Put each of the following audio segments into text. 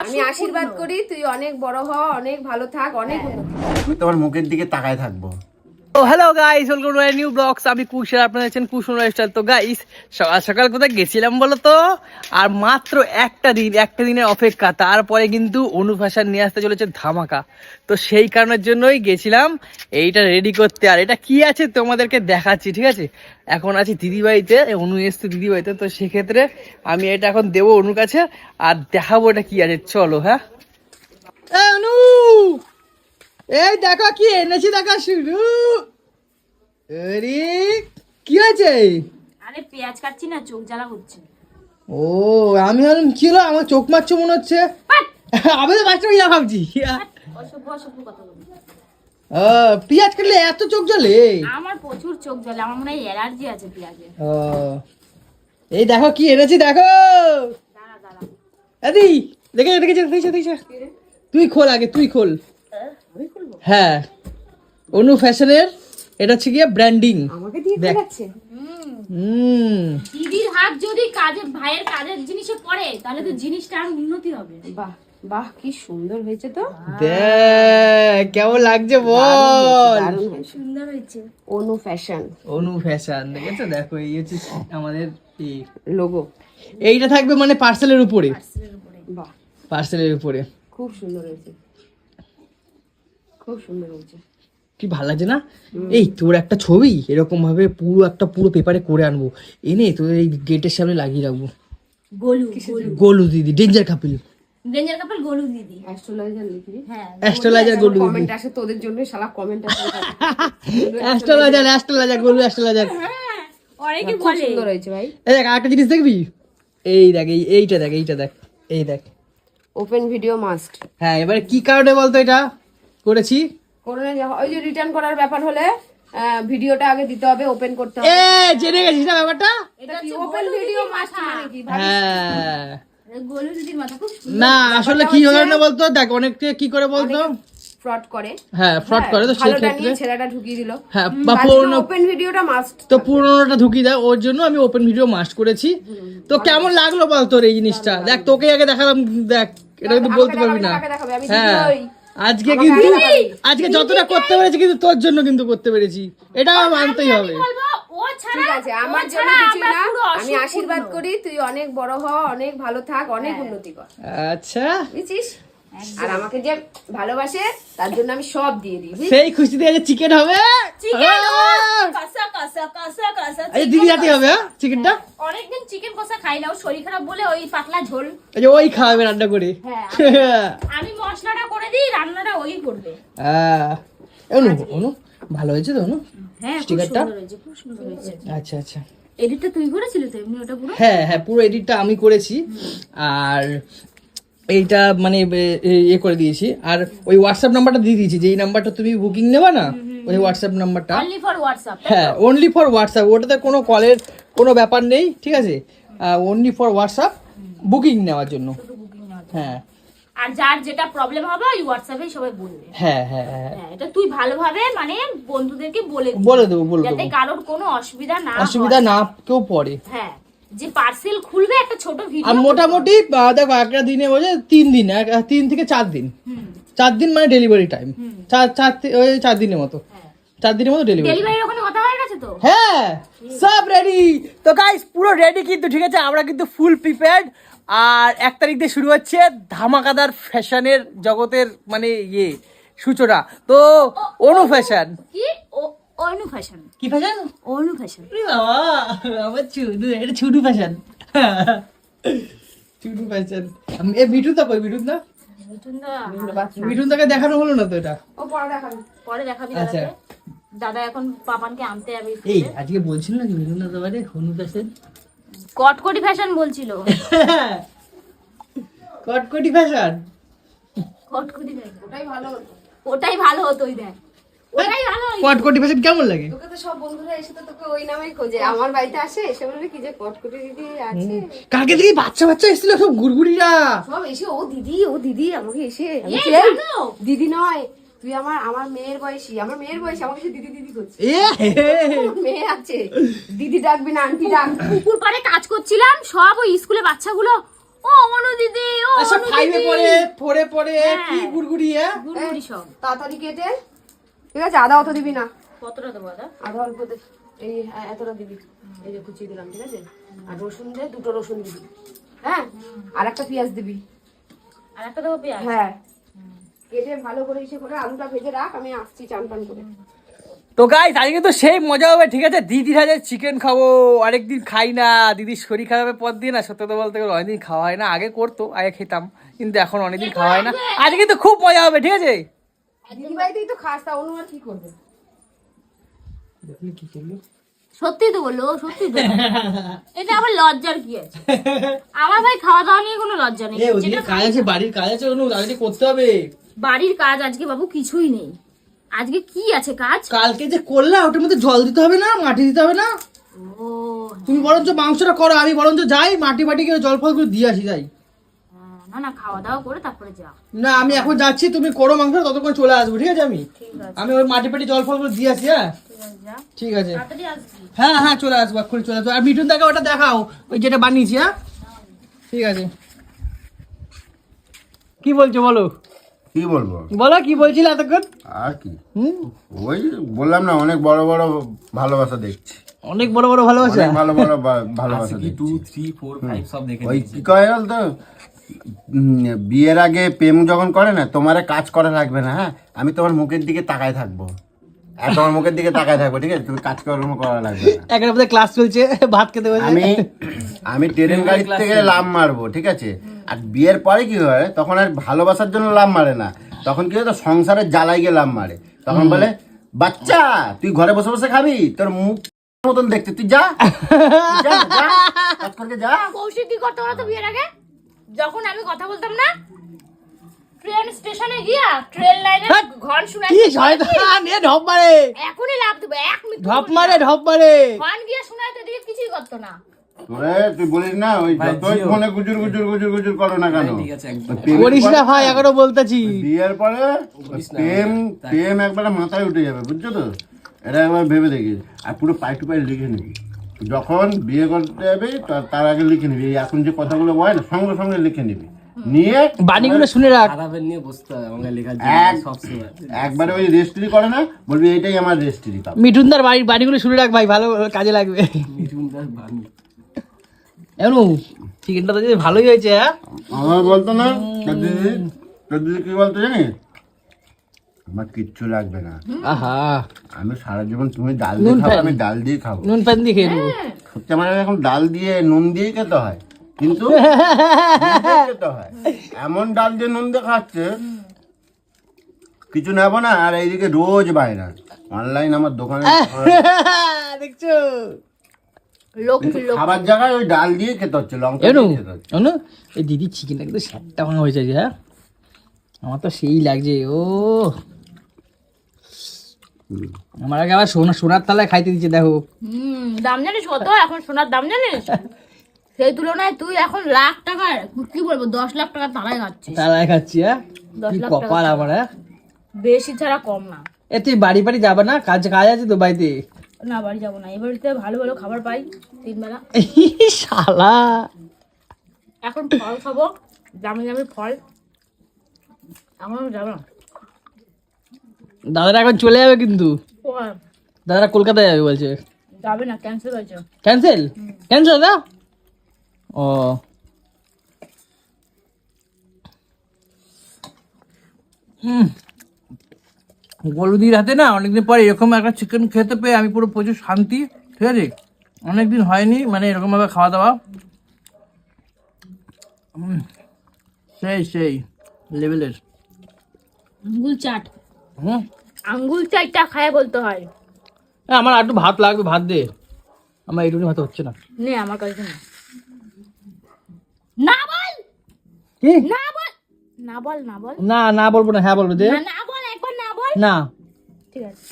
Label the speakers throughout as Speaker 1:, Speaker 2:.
Speaker 1: আমি আশীর্বাদ করি তুই অনেক বড় হ, অনেক ভালো থাক, অনেক উন্নতি।
Speaker 2: আমি তোমার মুখের দিকে তাকায় থাকবো।
Speaker 3: তো hello guys, welcome to my new blogs. আমি কুশার, আপনারা আছেন কুশন লাইফস্টাইল। তো গাইস, সকাল সকাল কোথায় গেছিলাম বলো তো? আর মাত্র একটা দিনের অপেক্ষা, তারপরে কিন্তু অনু ফ্যাশন নিয়ে আসতে চলেছে ধামাকা। তো সেই কারণের জন্যই গেছিলাম এইটা রেডি করতে। আর এটা কি আছে তোমাদেরকে দেখাচ্ছি, ঠিক আছে? এখন আছি দিদিবাড়িতে, অনু এসছে দিদিবাড়িতে, তো সেক্ষেত্রে আমি এটা এখন দেবো অনুর কাছে আর দেখাবো এটা কি আছে। চলো। হ্যাঁ অনু, এই দেখো কি এনেছি, দেখা শুরু। আরে কি আছে?
Speaker 4: আরে পেঁয়াজ কাটছি না, চোখ জ্বালা হচ্ছে।
Speaker 3: ও আমি ভাবলাম কি হলো, আমার চোখ মারছো মনে হচ্ছে। আমি তো মাছটা ইয়া ভাবছি।
Speaker 4: অসভ্য অসভ্য কথা বলি।
Speaker 3: পেঁয়াজ কাটলে এত চোখ জ্বলে?
Speaker 4: আমার প্রচুর চোখ জ্বলে, আমার মনে হয় অ্যালার্জি আছে পেঁয়াজে।
Speaker 3: এই দেখো কি এনেছি, দেখো।
Speaker 4: দাঁড়া দাঁড়া,
Speaker 3: আদি দেখেছো। তুই খোল আগে, তুই খোল।
Speaker 4: আমি খুলবো?
Speaker 3: হ্যাঁ, অনু ফ্যাশনের এটা হচ্ছে গিয়ে ব্র্যান্ডিং।
Speaker 1: আমাকে দিয়ে
Speaker 3: দেখ।
Speaker 1: দেখাচ্ছে।
Speaker 4: দিদির হাত যদি কাজে ভাইয়ের কাজের জিনিসে পড়ে তাহলে তো জিনিসটা আরো উন্নতি হবে।
Speaker 1: বাহ বাহ, কি সুন্দর হয়েছে তো।
Speaker 3: দেখ কেমন লাগছে বল।
Speaker 1: দারুণ হয়েছে।
Speaker 4: সুন্দর হয়েছে।
Speaker 1: অনু ফ্যাশন
Speaker 3: অনু ফ্যাশন দেখেছো, দেখো এই হচ্ছে আমাদের
Speaker 1: লোগো।
Speaker 3: এইটা থাকবে মানে পার্সেলের উপরে,
Speaker 4: পার্সেলের উপরে।
Speaker 1: বাহ,
Speaker 3: পার্সেলের উপরে।
Speaker 1: খুব সুন্দর হয়েছে, খুব সুন্দর হয়েছে।
Speaker 3: কি ভালো লাগছে না? এই তোর একটা ছবি এরকম ভাবে পুরো পেপারে করে আনবো, এনে তোর এই গেটের সামনে লাগিয়ে রাখবো।
Speaker 4: গোলু
Speaker 3: গোলু দিদি, ডেঞ্জার কাপিল,
Speaker 4: ডেঞ্জার কাপল গোলু দিদি।
Speaker 1: অ্যাস্ট্রোলজার লিখবি।
Speaker 4: হ্যাঁ,
Speaker 3: অ্যাস্ট্রোলজার গোলু দিদি,
Speaker 1: কমেন্ট আসে তোদের জন্য, শালা কমেন্ট আসে।
Speaker 3: Astrologer Golu astrologer.
Speaker 4: অনেকে
Speaker 1: খুব
Speaker 4: বলে।
Speaker 1: সুন্দর হয়েছে ভাই।
Speaker 3: এই দেখ আরেকটা জিনিস দেখবি, এই দেখ এইটা দেখ, এই দেখ।
Speaker 1: Open video must.
Speaker 3: হ্যাঁ, এবারে কি কারণে বলতো এটা করেছি?
Speaker 1: করোনা ওই যে রিটার্ন করার ব্যাপার হলে ভিডিওটা আগে দিতে হবে, ওপেন করতে হবে।
Speaker 3: জেনে গেছিস না ব্যাপারটা?
Speaker 4: এটা
Speaker 1: কি
Speaker 4: হচ্ছে
Speaker 1: ওপেন
Speaker 4: গোলু
Speaker 1: ভিডিও
Speaker 4: দিদির
Speaker 1: মাস্ট
Speaker 4: মাথা।
Speaker 1: মানে কি?
Speaker 3: হ্যাঁ,
Speaker 4: গোলু দিদির মাথা খুব সুন্দর।
Speaker 3: না আসলে কি কারণে বলতো, দেখ অনেকে কি করে বলতো,
Speaker 1: ফ্রড করে।
Speaker 3: হ্যাঁ ফ্রড করে, তো সেই
Speaker 1: ভালোটা
Speaker 3: ক্ষেত্রে
Speaker 1: নিয়ে ছেলেটা ঢুকিয়ে দিল।
Speaker 3: হ্যাঁ, বা পুরোনো
Speaker 1: ওপেন ভিডিওটা মাস্ট।
Speaker 3: তো পুরোনোটা ঢুকিয়ে দেয়, ওর জন্য আমি ওপেন ভিডিও মাস্ট করেছি। তো কেমন লাগলো বল তোর এই জিনিসটা? দেখ তোকে আগে দেখালাম, দেখ এটা কিন্তু বলতে পারবি না। হ্যাঁ, আজকে যতটা করতে পেরেছি কিন্তু তোর জন্য কিন্তু করতে পেরেছি, এটা আমার মানতেই হবে।
Speaker 4: বলবো ও ছাড়া,
Speaker 1: ঠিক আছে, আমার
Speaker 4: ও
Speaker 1: জন্য
Speaker 4: ছাড়া
Speaker 1: কিছুই
Speaker 4: আমরা
Speaker 1: না।
Speaker 4: পুরো
Speaker 1: আমি
Speaker 4: অসম্পূর্ণ।
Speaker 1: আশীর্বাদ করি তুই অনেক বড় হ, অনেক ভালো থাক, অনেক উন্নতি কর,
Speaker 3: আচ্ছা,
Speaker 1: বুঝছিস? আর আমাকে যে ভালোবাসে তার জন্য আমি সব দিয়ে দিই, বুঝছিস?
Speaker 3: সেই খুশিতে আজকে চিকেন হবে।
Speaker 4: চিকেন
Speaker 3: আহ!
Speaker 4: কষা কষা কষা কষা
Speaker 3: আজকে দিদি রাতে হবে হ্যাঁ চিকেনটা।
Speaker 4: অনেকদিন চিকেন কষা খাই না, ও শরীর খারাপ বলে ওই পাতলা ঝোল।
Speaker 3: এই যে ওই খাওয়াবে রান্না করে।
Speaker 4: হ্যাঁ, আমি মশলাটা করে দিই, রান্নাটা ওই করবে।
Speaker 3: অনু ভালো হয়েছে তো অনু?
Speaker 4: হ্যাঁ, খুব
Speaker 3: স্টিকারটা?
Speaker 4: সুন্দর হয়েছে, খুব সুন্দর হয়েছে।
Speaker 3: আচ্ছা আচ্ছা,
Speaker 4: এডিটটা তুই করেছিলি তো এমনি ওটা পুরো?
Speaker 3: হ্যাঁ পুরো এডিটটা আমি করেছি। আর এইটা মানে ইয়ে করে দিয়েছি, আর ওই হোয়াটসঅ্যাপ নাম্বারটা দিয়ে দিয়েছি, যেই নাম্বারটা তুমি বুকিং নেবা না, ওই হোয়াটসঅ্যাপ নাম্বারটা।
Speaker 4: Only for WhatsApp.
Speaker 3: হ্যাঁ, অনলি ফর হোয়াটসঅ্যাপ, ওটাতে কোনো কলের কোনো ব্যাপার নেই, ঠিক আছে? অনলি ফর হোয়াটসঅ্যাপ বুকিং নেওয়ার জন্য। হ্যাঁ
Speaker 4: আর যার যেটা প্রবলেম হবে ওই হোয়াটসঅ্যাপে সবাই বলবে।
Speaker 3: হ্যাঁ হ্যাঁ হ্যাঁ,
Speaker 4: হ্যাঁ, এটা তুই ভালোভাবে মানে বন্ধুদেরকে বলে দিবি,
Speaker 3: বলে দেবো
Speaker 4: যাতে কারোর কোনো অসুবিধা না
Speaker 3: অসুবিধা
Speaker 4: হয়।
Speaker 3: না কেউ পড়ে।
Speaker 4: হ্যাঁ, যে পার্সেল খুলবে একটা ছোট
Speaker 3: আর
Speaker 4: ভিডিও।
Speaker 3: মোটামুটি দেখো একটা দিনে বলে 3 দিন, 3 থেকে 4 দিন, 4 দিন মানে ডেলিভারি টাইম, ওই 4 দিনের মতো, 4 দিনের মতো ডেলিভারি।
Speaker 4: ডেলিভারির ওখানে কথা হয়ে গেছে তো?
Speaker 3: হ্যাঁ সব রেডি তো গাইস, পুরো রেডি কিন্তু, ঠিক আছে? আমরা কিন্তু ফুল প্রিপেয়ার্ড। আর 1 তারিখ দিয়ে শুরু হচ্ছে ধামাকাদার ফ্যাশনের জগতের মানে সূচনা। তো অনু ফ্যাশন
Speaker 4: কি অনু ফ্যাশন?
Speaker 3: কি ফ্যাশন?
Speaker 4: অনু ফ্যাশন।
Speaker 3: আমার চুডু, এটা ছুডু ফ্যাশন। ছুডু ফ্যাশন। এ মিঠুন দা কই? মিঠুন দা, মিঠুন দাকে দেখানো হলো না তো এটা।
Speaker 1: ও পরে দেখাবি।
Speaker 4: পরে দেখাবি
Speaker 3: আচ্ছা।
Speaker 4: দাদাকে। দাদা এখন পাপানকে আনতে যাবে।
Speaker 3: এই আজকে বলছিল না মিঠুন দা তোমারে অনু ফ্যাশন,
Speaker 4: কটকটি ফ্যাশন বলছিল।
Speaker 3: কটকটি ফ্যাশন।
Speaker 4: কটকটি ফ্যাশন
Speaker 1: ওটাই ভালো হতো।
Speaker 4: ওটাই ভালো হতো, ওই দেখ ওটাই ভালো হতো।
Speaker 3: কটকটি ফ্যাশন কেমন লাগে?
Speaker 1: তোকে তো সব বন্ধুরা এসে তো তোকে ওই নামেই খোঁজে, আমার বাড়িতে আসে এসে বলবে কি যে কটকটি দিদি আছে।
Speaker 3: কালকে থেকে বাচ্চা এসেছিল সব গুড়গুড়িরা,
Speaker 1: সব এসে ও দিদি আমাকে এসে আমি
Speaker 4: এই
Speaker 1: কি, এই,
Speaker 4: জানো?
Speaker 1: দিদি নয় তুই আমার মেয়ের বয়সী, আমাকে এসে দিদি করছে। আমার মেয়ে আছে, দিদি ডাকবি না আন্টি ডাক।
Speaker 4: পুকুর পাড়ে কাজ করছিলাম, সব ওই স্কুলে বাচ্চাগুলো ও অনু দিদি, ও
Speaker 3: আচ্ছা
Speaker 4: অনু
Speaker 3: ফাইভে
Speaker 4: দিদি।
Speaker 3: পড়ে ফোরে পড়ে
Speaker 4: হ্যাঁ।
Speaker 3: কি গুড়গুড়ি
Speaker 4: গুড়গুড়ি সব।
Speaker 1: তাড়াতাড়ি কেটে, ঠিক আছে? আদা অত দিবি না,
Speaker 4: কতটা দেবো দাদা?
Speaker 1: আদা অল্প দে। এই এতটা দিবি, এই যে কুচিয়ে দিলাম, ঠিক আছে? আর রসুন দে, 2টো রসুন দিবি, হ্যাঁ? আর একটা পেঁয়াজ দিবি,
Speaker 4: আর একটা দেবো পেঁয়াজ?
Speaker 1: হ্যাঁ। কেটে ভালো করে ইসে করে আলুটা ভেজে রাখ, আমি আসছি চান টান করে।
Speaker 3: তো গাইস আজকে তো সেই মজা হবে, ঠিক আছে? দিদির হাতে চিকেন খাবো, আরেকদিন খাই না, দিদির শরীর খারাপের পর দিয়ে না, সত্যি কথা বলতে গেলে অনেকদিন খাওয়া হয় না। আগে করতো, আগে খেতাম, কিন্তু এখন অনেকদিন খাওয়া হয় না। আজকে তো খুব মজা হবে, ঠিক আছে?
Speaker 1: দিদি বাড়িতেই তো খাস, তা অনু আর কি করবে?
Speaker 4: সত্যি তো বললো, সত্যি তো। এটা আবার লজ্জার কি আছে? আমার ভাই খাওয়া দাওয়া নিয়ে কোনো লজ্জা নেই। যেটা
Speaker 3: কাজ আছে, বাড়ির কাজ আছে, অনু আজকে করতে হবে।
Speaker 4: বাড়ির কাজ আজকে বাবু কিছুই নেই। আজকে কি আছে কাজ?
Speaker 3: কালকে যে করলা ওটার মধ্যে জল দিতে হবে না, মাটি দিতে হবে না?
Speaker 4: ও
Speaker 3: তুমি বরঞ্চ মাংসটা করো, আমি বরঞ্চ যাই মাটি জল ফল করে দিয়ে আসি, যাই।
Speaker 4: না না, খাওয়া দাওয়া করে তারপরে যা।
Speaker 3: না আমি এখন যাচ্ছি, তুমি করো মাংস, ততক্ষণ চলে আসবো, ঠিক আছে?
Speaker 4: ঠিক আছে,
Speaker 3: আমি ওই মাটি জল ফল করে দিয়ে আসি, হ্যাঁ?
Speaker 4: ঠিক আছে, যা
Speaker 3: ঠিক আছে,
Speaker 4: তাড়াতাড়ি আসবি।
Speaker 3: হ্যাঁ হ্যাঁ চলে আসবো, এক্ষুনি চলে আসবো। আর মিঠুন দাকে ওটা দেখাও, ওই যেটা বানিয়েছি, হ্যাঁ? ঠিক আছে। কি বলছো বলো,
Speaker 2: কি বলবো
Speaker 3: বলো কি বলছিলে এতক্ষণ?
Speaker 2: আর কি,
Speaker 3: হুম,
Speaker 2: ওই বললাম না, অনেক বড় বড় ভালোবাসা দেখছি,
Speaker 3: অনেক বড় বড় ভালোবাসা।
Speaker 2: অনেক ভালো বড় ভালোবাসা দেখছি।
Speaker 5: 2, 3, 4, 5 সব দেখে
Speaker 2: ওই কি কয় বলতো, বিয়ের আগে প্রেম যখন করে না, তোমারে কাজ করা লাগবে না, হ্যাঁ? আমি তোমার মুখের দিকে তাকায় থাকবো, আর তোমার মুখের দিকে তাকায় থাকবো, ঠিক আছে? তুমি কাজকর্ম করা লাগবে না।
Speaker 3: একের মধ্যে ক্লাস চলছে, ভাত খেতে বসে।
Speaker 2: আমি ট্রেন গাড়ি থেকে লাভ মারবো, ঠিক আছে? আর বিয়ের পরে কি হয়, তখন আর ভালোবাসার জন্য লাভ মারে না, তখন কি হয়, তো সংসারের জ্বালাই গিয়ে লাভ মারে। তখন বলে, বাচ্চা তুই ঘরে বসে বসে খাবি, তোর মুখ মতন দেখতে, তুই যা যা, যা, কাজ করকে যা।
Speaker 4: কৌশিক কি করতে বলো তো বিয়ের আগে? যখন আমি কথা বলতাম না, ট্রেন স্টেশনে গিয়া ট্রেন লাইনে ঘন শুনে
Speaker 3: কি শয়তান, এ ঢপ মারে,
Speaker 4: এখনই লাভ দেবো, 1 মিনিট
Speaker 3: ঢপ মারে, ঢপ মারে।
Speaker 4: ঘন গিয়া শোনাতে দিকে কিছুই করতো না।
Speaker 2: তোরে তুই বলিস না, ওই যতই ফোনে গুজুর গুজুর গুজুর গুজুর করো না কেন,
Speaker 5: ঠিক আছে, একদম।
Speaker 2: প্রেমের
Speaker 3: করিস না
Speaker 2: পরে-
Speaker 3: ভাই, এখনো বলতেছি।
Speaker 2: বিয়ের পরে প্রেম একবারে মাথায় উঠে যাবে, বুঝছো তো? এটা একবার ভেবে দেখি, আর পুরো পাই টু পাই লিখে নিবি, যখন বিয়ে করতে যাবি তার আগে লিখে নিবি। এই এখন যে কথাগুলো বলে না, সঙ্গে সঙ্গে লিখে নিবি, নিয়ে
Speaker 3: বাণীগুলো শুনে রাখ।
Speaker 5: খারাপের নিয়ে বসতে হয় আমাকে লেখার
Speaker 2: এক-
Speaker 5: জন্য সবসময়।
Speaker 2: একবারে ওই রেজিস্ট্রি করে না, বলবি এটাই আমার রেজিস্ট্রি কাপ।
Speaker 3: মিঠুনদার বাড়িগুলো শুনে রাখ ভাই, ভালো কাজে লাগবে।
Speaker 5: মিঠুনদার বাণী।
Speaker 3: এমন চিকেনটা তো যদি ভালোই হয়েছে, হ্যাঁ?
Speaker 2: আমার বলতো না, তোর দিদি কি বলতো জানিস, আমার কিচ্ছু লাগবে না,
Speaker 3: আহা,
Speaker 2: আমি সারা জীবন তুমি ডাল দিয়ে
Speaker 3: নুন
Speaker 2: খাবো,
Speaker 3: ফেল।
Speaker 2: আমি ডাল দিয়ে খাবো।
Speaker 3: নুন পান দিয়ে খেয়ে নেবো।
Speaker 2: সত্যি আমার এখন ডাল দিয়ে নুন দিয়েই খেতে হয়, কিন্তু নুন দিয়েই খেতে হয়। এমন ডাল দিয়ে নুন দিয়ে খাচ্ছে, কিছু নেবো না, আর এইদিকে রোজ বায়না অনলাইন আমার দোকানে
Speaker 3: দেখছো?
Speaker 4: লক্ষ্মী লোক
Speaker 2: খাবার জায়গায় ওই ডাল দিয়ে খেতে হচ্ছে, লঙ্কা
Speaker 3: এনু
Speaker 2: দিয়ে খেতে হচ্ছে।
Speaker 3: এনু এই দিদির চিকেনটা কিন্তু স্যাটটা ভাঙা হয়েছে আজকে, হ্যাঁ? আমার তো সেই লাগছে, ও আমার আগে আবার সোনার তালায় খাইতে দিচ্ছে, দেখো।
Speaker 4: দাম জানিস কত এখন সোনার দাম জানিস? সেই তুলনায় তুই এখন লাখ টাকার, কি বলবো, 10 লাখ টাকা তারাই খাচ্ছিস।
Speaker 3: তালায় খাচ্ছি, হ্যাঁ?
Speaker 4: 10
Speaker 3: কি
Speaker 4: লাখ
Speaker 3: কপাল
Speaker 4: টাকা
Speaker 3: আমার, হ্যাঁ?
Speaker 4: বেশি ছাড়া কম না।
Speaker 3: এ তুই বাড়ি যাবে না? কাজ আছে তো বাড়িতে।
Speaker 4: না বাড়ি যাবো না, এই বাড়িতে ভালো ভালো খাবার পাই 3 বেলা।
Speaker 3: শালা,
Speaker 4: এখন ফল খাবো, দামি দামি ফল। আমার যাবো না।
Speaker 3: দাদারা এখন চলে যাবে কিন্তু,
Speaker 4: ও,
Speaker 3: দাদারা কলকাতায় যাবে বলছে।
Speaker 4: যাবে না, ক্যান্সেল হয়েছে।
Speaker 3: ক্যান্সেল ক্যান্সেল দাদা? ও গলুদির হাতে না অনেকদিন পরে এরকম একটা চিকেন খেতে পেয়ে আমি পুরো প্রচুর শান্তি, ঠিক আছে? অনেকদিন হয়নি মানে এরকম ভাবে খাওয়া দাওয়া, সেই লেভেলের।
Speaker 4: আঙ্গুল চাট,
Speaker 3: হুম,
Speaker 4: আঙ্গুল চাটটা খায় বলতে হয়।
Speaker 3: আমার একটু ভাত লাগবে, ভাত দে, আমার এইটুকু ভাত হচ্ছে না।
Speaker 4: নে আমার কাছে না। না বল,
Speaker 3: কি?
Speaker 4: না বল, না বল, না বল,
Speaker 3: না বলবো না, হ্যাঁ বলবো, দে।
Speaker 4: না বল, একবার না বল।
Speaker 3: না,
Speaker 4: ঠিক আছে।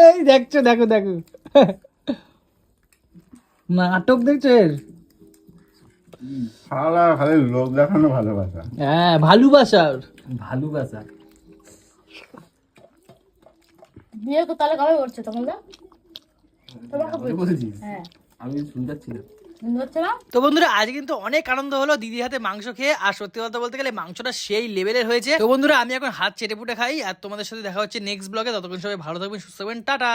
Speaker 3: এই দেখছো, দেখো নাটক দেখছো এর?
Speaker 2: শালা খালি লোক দেখানো ভালোবাসা।
Speaker 3: হ্যাঁ, ভালোবাসার।
Speaker 5: ভালোবাসা।
Speaker 4: বিয়ে তো তাহলে কবে করছে তোমরা? তোমাকে
Speaker 5: আমাকে বলেছিস?
Speaker 4: হ্যাঁ,
Speaker 5: আমি শুনতে পাচ্ছি না।
Speaker 4: বুঝতে পারছো না?
Speaker 3: তো বন্ধুরা আজ কিন্তু অনেক আনন্দ হলো দিদির হাতে মাংস খেয়ে, আর সত্যি কথা বলতে গেলে মাংসটা সেই লেভেলের হয়েছে। তো বন্ধুরা আমি এখন হাত চেটে পুটে খাই, আর তোমাদের সাথে দেখা হচ্ছে নেক্সট ব্লগে। ততক্ষণ সবাই ভালো থাকবেন, সুস্থ থাকবেন, টাটা।